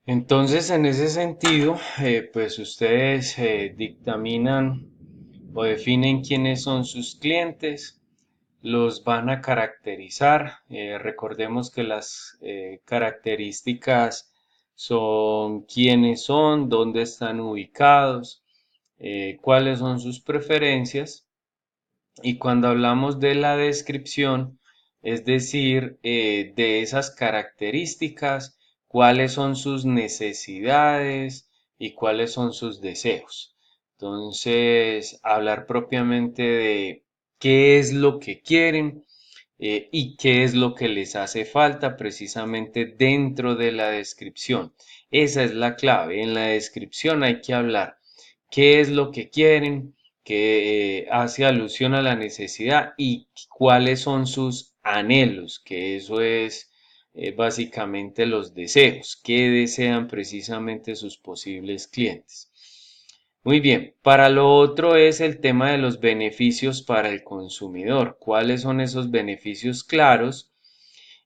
Entonces, en ese sentido, pues ustedes dictaminan o definen quiénes son sus clientes, los van a caracterizar. Recordemos que las características son quiénes son, dónde están ubicados, cuáles son sus preferencias. Y cuando hablamos de la descripción, es decir, de esas características, cuáles son sus necesidades y cuáles son sus deseos. Entonces, hablar propiamente de qué es lo que quieren y qué es lo que les hace falta precisamente dentro de la descripción. Esa es la clave. En la descripción hay que hablar qué es lo que quieren, que hace alusión a la necesidad y cuáles son sus anhelos, que eso es básicamente los deseos, qué desean precisamente sus posibles clientes. Muy bien, para lo otro es el tema de los beneficios para el consumidor. ¿Cuáles son esos beneficios claros?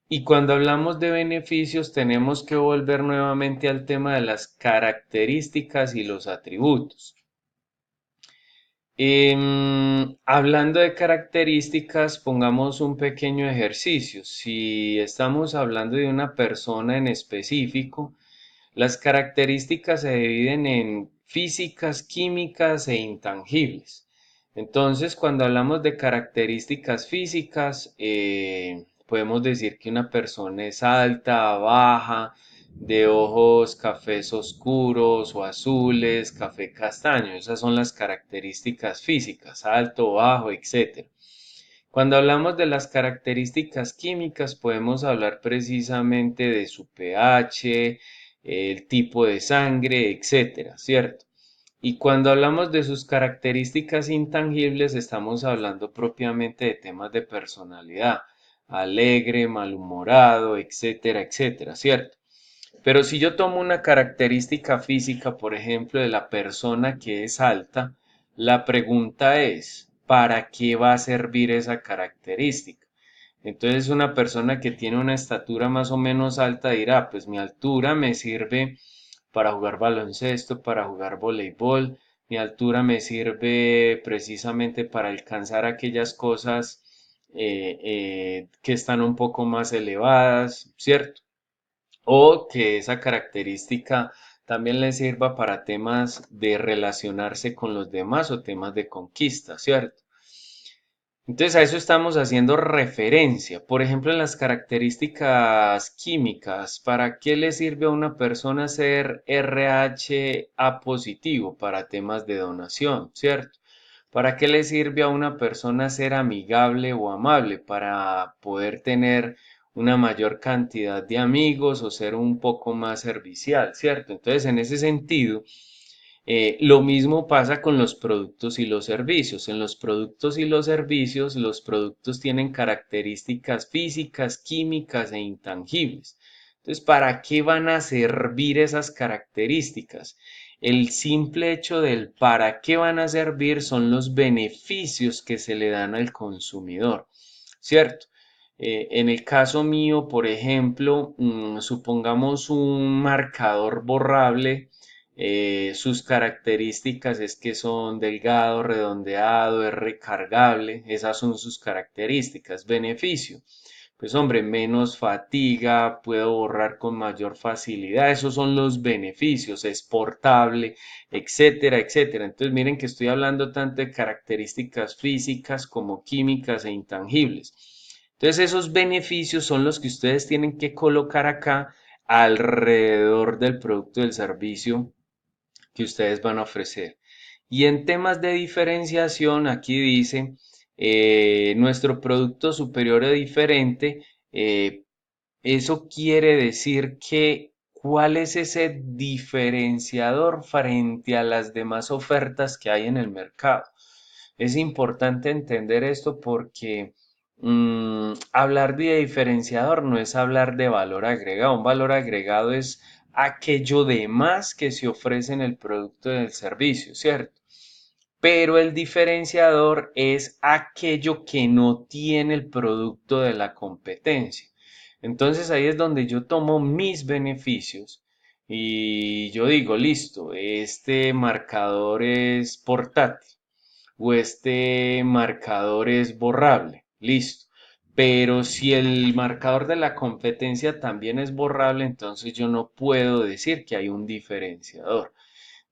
Y cuando hablamos de beneficios tenemos que volver nuevamente al tema de las características y los atributos. Hablando de características, pongamos un pequeño ejercicio. Si estamos hablando de una persona en específico, las características se dividen en físicas, químicas e intangibles. Entonces, cuando hablamos de características físicas, podemos decir que una persona es alta, baja, de ojos cafés oscuros o azules, café castaño. Esas son las características físicas, alto, bajo, etcétera. Cuando hablamos de las características químicas, podemos hablar precisamente de su pH, el tipo de sangre, etcétera, ¿cierto? Y cuando hablamos de sus características intangibles, estamos hablando propiamente de temas de personalidad, alegre, malhumorado, etcétera, etcétera, ¿cierto? Pero si yo tomo una característica física, por ejemplo, de la persona que es alta, la pregunta es, ¿para qué va a servir esa característica? Entonces una persona que tiene una estatura más o menos alta dirá, pues mi altura me sirve para jugar baloncesto, para jugar voleibol, mi altura me sirve precisamente para alcanzar aquellas cosas que están un poco más elevadas, ¿cierto? O que esa característica también le sirva para temas de relacionarse con los demás o temas de conquista, ¿cierto? Entonces a eso estamos haciendo referencia. Por ejemplo, en las características químicas, ¿para qué le sirve a una persona ser RH positivo para temas de donación, ¿cierto? ¿Para qué le sirve a una persona ser amigable o amable para poder tener una mayor cantidad de amigos o ser un poco más servicial, ¿cierto? Entonces, en ese sentido, lo mismo pasa con los productos y los servicios. En los productos y los productos tienen características físicas, químicas e intangibles. Entonces, ¿para qué van a servir esas características? El simple hecho del para qué van a servir son los beneficios que se le dan al consumidor, ¿cierto? En el caso mío, por ejemplo, supongamos un marcador borrable, sus características es que son delgado, redondeado, es recargable, esas son sus características. Beneficio, pues hombre, menos fatiga, puedo borrar con mayor facilidad, esos son los beneficios, es portable, etcétera, etcétera. Entonces miren que estoy hablando tanto de características físicas como químicas e intangibles. Entonces esos beneficios son los que ustedes tienen que colocar acá alrededor del producto del servicio que ustedes van a ofrecer. Y en temas de diferenciación, aquí dice, nuestro producto superior o diferente, eso quiere decir que cuál es ese diferenciador frente a las demás ofertas que hay en el mercado. Es importante entender esto porque hablar de diferenciador no es hablar de valor agregado. Un valor agregado es aquello de más que se ofrece en el producto del servicio, ¿cierto? Pero el diferenciador es aquello que no tiene el producto de la competencia. Entonces ahí es donde yo tomo mis beneficios y yo digo, listo, este marcador es portátil o este marcador es borrable, listo. Pero si el marcador de la competencia también es borrable, entonces yo no puedo decir que hay un diferenciador.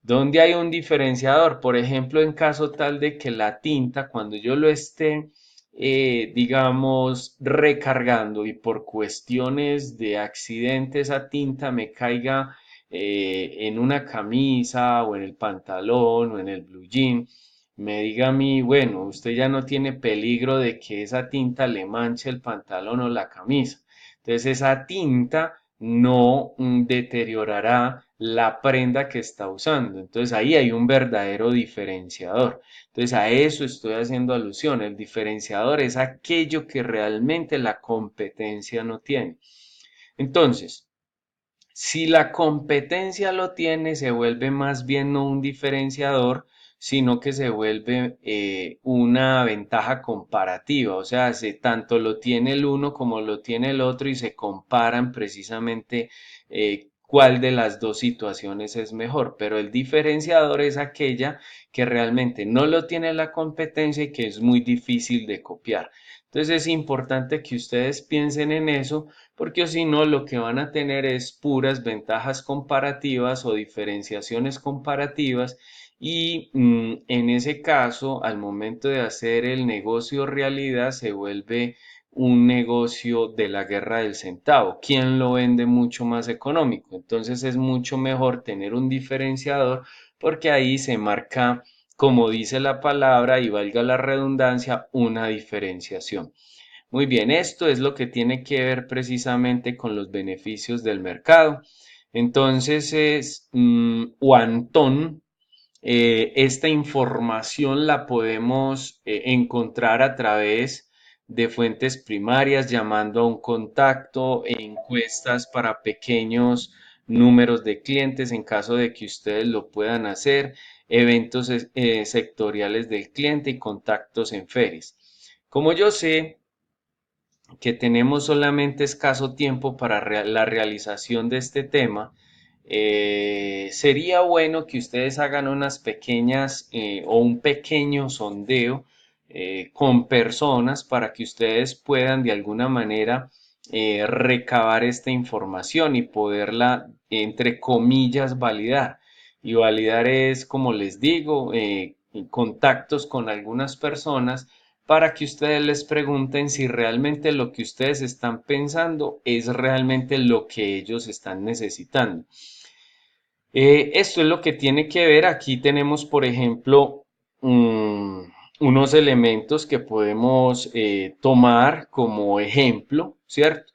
¿Dónde hay un diferenciador? Por ejemplo, en caso tal de que la tinta, cuando yo lo esté, digamos, recargando y por cuestiones de accidente esa tinta me caiga en una camisa o en el pantalón o en el blue jean, me diga a mí, bueno, usted ya no tiene peligro de que esa tinta le manche el pantalón o la camisa. Entonces esa tinta no deteriorará la prenda que está usando. Entonces ahí hay un verdadero diferenciador. Entonces a eso estoy haciendo alusión. El diferenciador es aquello que realmente la competencia no tiene. Entonces, si la competencia lo tiene, se vuelve más bien no un diferenciador, sino que se vuelve una ventaja comparativa. O sea, tanto lo tiene el uno como lo tiene el otro y se comparan precisamente cuál de las dos situaciones es mejor. Pero el diferenciador es aquella que realmente no lo tiene la competencia y que es muy difícil de copiar. Entonces es importante que ustedes piensen en eso porque si no lo que van a tener es puras ventajas comparativas o diferenciaciones comparativas y en ese caso al momento de hacer el negocio realidad se vuelve un negocio de la guerra del centavo. ¿Quién lo vende mucho más económico? Entonces es mucho mejor tener un diferenciador porque ahí se marca, como dice la palabra y valga la redundancia, una diferenciación. Muy bien, esto es lo que tiene que ver precisamente con los beneficios del mercado. Entonces Antón, esta información la podemos encontrar a través de fuentes primarias, llamando a un contacto, encuestas para pequeños números de clientes en caso de que ustedes lo puedan hacer, eventos sectoriales del cliente y contactos en ferias. Como yo sé que tenemos solamente escaso tiempo para la realización de este tema, sería bueno que ustedes hagan unas pequeñas o un pequeño sondeo con personas para que ustedes puedan de alguna manera recabar esta información y poderla, entre comillas, validar. Y validar es, como les digo, contactos con algunas personas para que ustedes les pregunten si realmente lo que ustedes están pensando es realmente lo que ellos están necesitando. Esto es lo que tiene que ver. Aquí tenemos, por ejemplo, mm, unos elementos que podemos tomar como ejemplo, ¿cierto?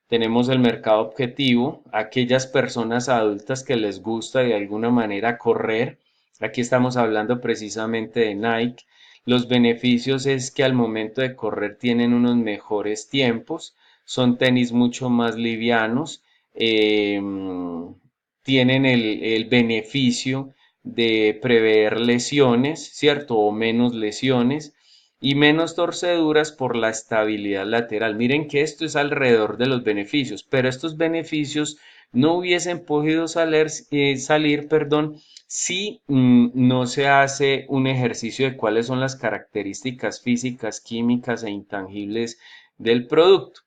Tenemos el mercado objetivo, aquellas personas adultas que les gusta de alguna manera correr. Aquí estamos hablando precisamente de Nike. Los beneficios es que al momento de correr tienen unos mejores tiempos, son tenis mucho más livianos. Tienen el beneficio de prever lesiones, ¿cierto? O menos lesiones y menos torceduras por la estabilidad lateral. Miren que esto es alrededor de los beneficios, pero estos beneficios no hubiesen podido salir, perdón, si no se hace un ejercicio de cuáles son las características físicas, químicas e intangibles del producto.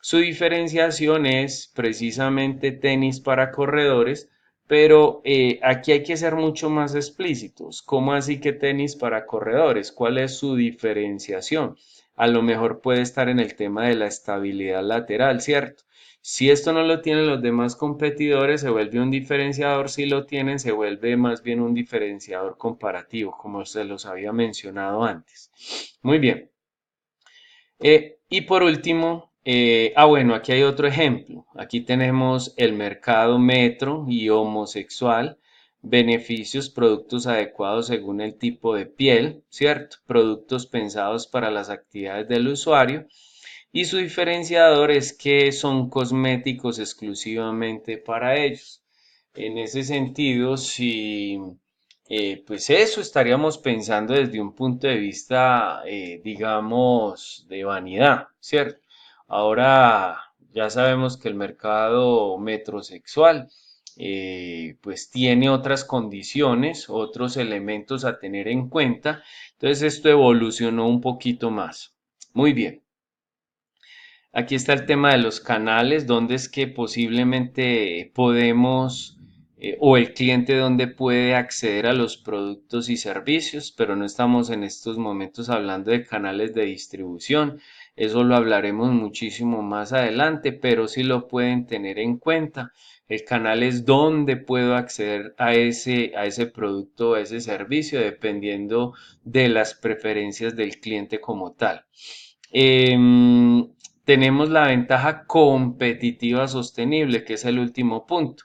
Su diferenciación es precisamente tenis para corredores, pero aquí hay que ser mucho más explícitos. ¿Cómo así que tenis para corredores? ¿Cuál es su diferenciación? A lo mejor puede estar en el tema de la estabilidad lateral, ¿cierto? Si esto no lo tienen los demás competidores, se vuelve un diferenciador. Si lo tienen, se vuelve más bien un diferenciador comparativo, como se los había mencionado antes. Muy bien. Y por último, bueno, aquí hay otro ejemplo. Aquí tenemos el mercado metro y homosexual, beneficios, productos adecuados según el tipo de piel, ¿cierto? Productos pensados para las actividades del usuario. Y su diferenciador es que son cosméticos exclusivamente para ellos. En ese sentido, si pues eso estaríamos pensando desde un punto de vista, digamos, de vanidad, ¿cierto? Ahora ya sabemos que el mercado metrosexual pues tiene otras condiciones, otros elementos a tener en cuenta. Entonces esto evolucionó un poquito más. Muy bien. Aquí está el tema de los canales, donde es que posiblemente podemos o el cliente donde puede acceder a los productos y servicios, pero no estamos en estos momentos hablando de canales de distribución. Eso lo hablaremos muchísimo más adelante, pero sí lo pueden tener en cuenta. El canal es donde puedo acceder a ese producto o a ese servicio, dependiendo de las preferencias del cliente como tal. Tenemos la ventaja competitiva sostenible, que es el último punto.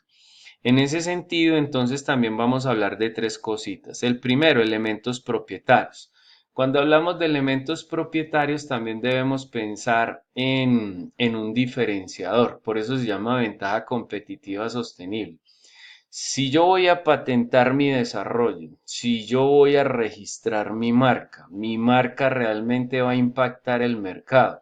En ese sentido, entonces también vamos a hablar de tres cositas. El primero, elementos propietarios. Cuando hablamos de elementos propietarios, también debemos pensar en un diferenciador. Por eso se llama ventaja competitiva sostenible. Si yo voy a patentar mi desarrollo, si yo voy a registrar mi marca realmente va a impactar el mercado.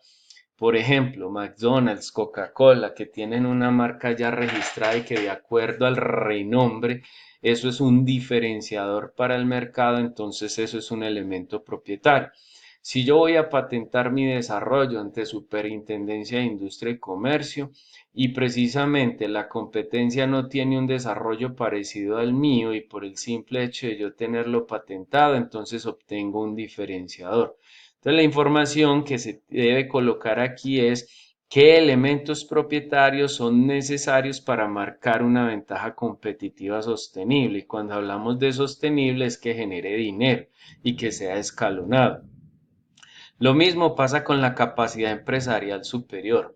Por ejemplo, McDonald's, Coca-Cola, que tienen una marca ya registrada y que de acuerdo al renombre, eso es un diferenciador para el mercado, entonces eso es un elemento propietario. Si yo voy a patentar mi desarrollo ante Superintendencia de Industria y Comercio y precisamente la competencia no tiene un desarrollo parecido al mío y por el simple hecho de yo tenerlo patentado, entonces obtengo un diferenciador. Entonces, la información que se debe colocar aquí es qué elementos propietarios son necesarios para marcar una ventaja competitiva sostenible. Y cuando hablamos de sostenible es que genere dinero y que sea escalonado. Lo mismo pasa con la capacidad empresarial superior.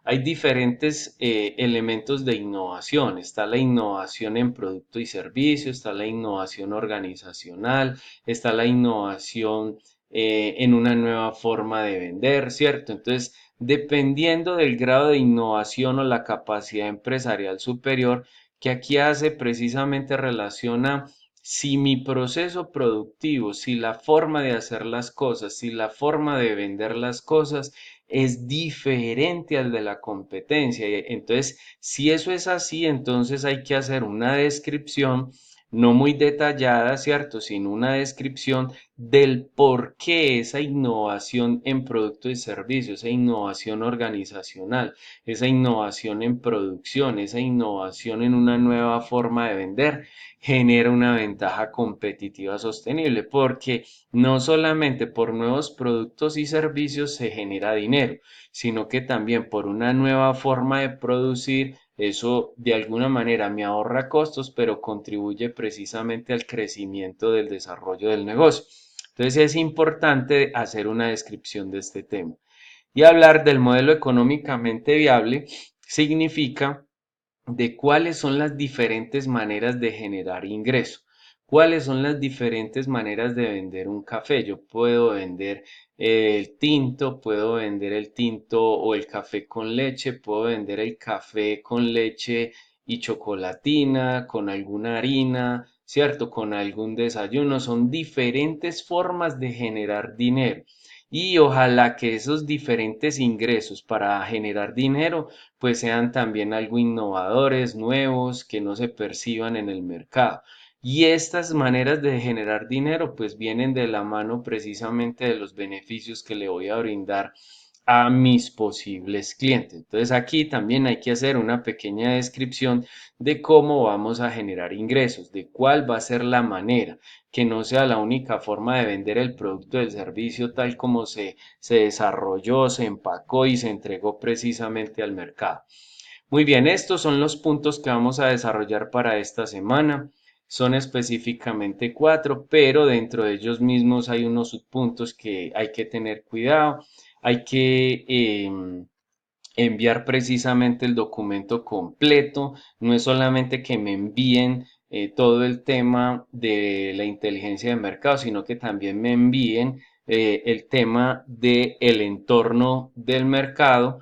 Hay diferentes elementos de innovación. Está la innovación en producto y servicio, está la innovación organizacional, está la innovación en una nueva forma de vender, ¿cierto? Entonces, dependiendo del grado de innovación o la capacidad empresarial superior, que aquí hace precisamente relaciona si mi proceso productivo, si la forma de hacer las cosas, si la forma de vender las cosas es diferente al de la competencia. Entonces, si eso es así, entonces hay que hacer una descripción no muy detallada, ¿cierto? Sino una descripción del por qué esa innovación en producto y servicio, esa innovación organizacional, esa innovación en producción, esa innovación en una nueva forma de vender, genera una ventaja competitiva sostenible, porque no solamente por nuevos productos y servicios se genera dinero, sino que también por una nueva forma de producir, eso de alguna manera me ahorra costos, pero contribuye precisamente al crecimiento del desarrollo del negocio. Entonces es importante hacer una descripción de este tema. Y hablar del modelo económicamente viable significa de cuáles son las diferentes maneras de generar ingreso, cuáles son las diferentes maneras de vender un café. Yo puedo vender puedo vender el tinto o el café con leche, puedo vender el café con leche y chocolatina, con alguna harina, ¿cierto? Con algún desayuno. Son diferentes formas de generar dinero. Y ojalá que esos diferentes ingresos para generar dinero pues sean también algo innovadores, nuevos, que no se perciban en el mercado. Y estas maneras de generar dinero pues vienen de la mano precisamente de los beneficios que le voy a brindar a mis posibles clientes. Entonces aquí también hay que hacer una pequeña descripción de cómo vamos a generar ingresos, de cuál va a ser la manera, que no sea la única forma de vender el producto o el servicio tal como se desarrolló, se empacó y se entregó precisamente al mercado. Muy bien, estos son los puntos que vamos a desarrollar para esta semana. Son específicamente cuatro, pero dentro de ellos mismos hay unos subpuntos que hay que tener cuidado. Hay que enviar precisamente el documento completo. No es solamente que me envíen todo el tema de la inteligencia de mercado, sino que también me envíen el tema del entorno del mercado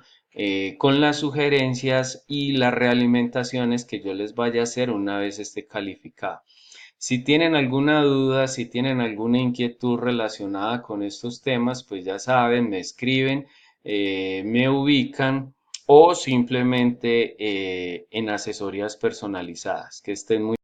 con las sugerencias y las realimentaciones que yo les vaya a hacer una vez esté calificado. Si tienen alguna duda, si tienen alguna inquietud relacionada con estos temas, pues ya saben, me escriben, me ubican o simplemente en asesorías personalizadas. Que estén muy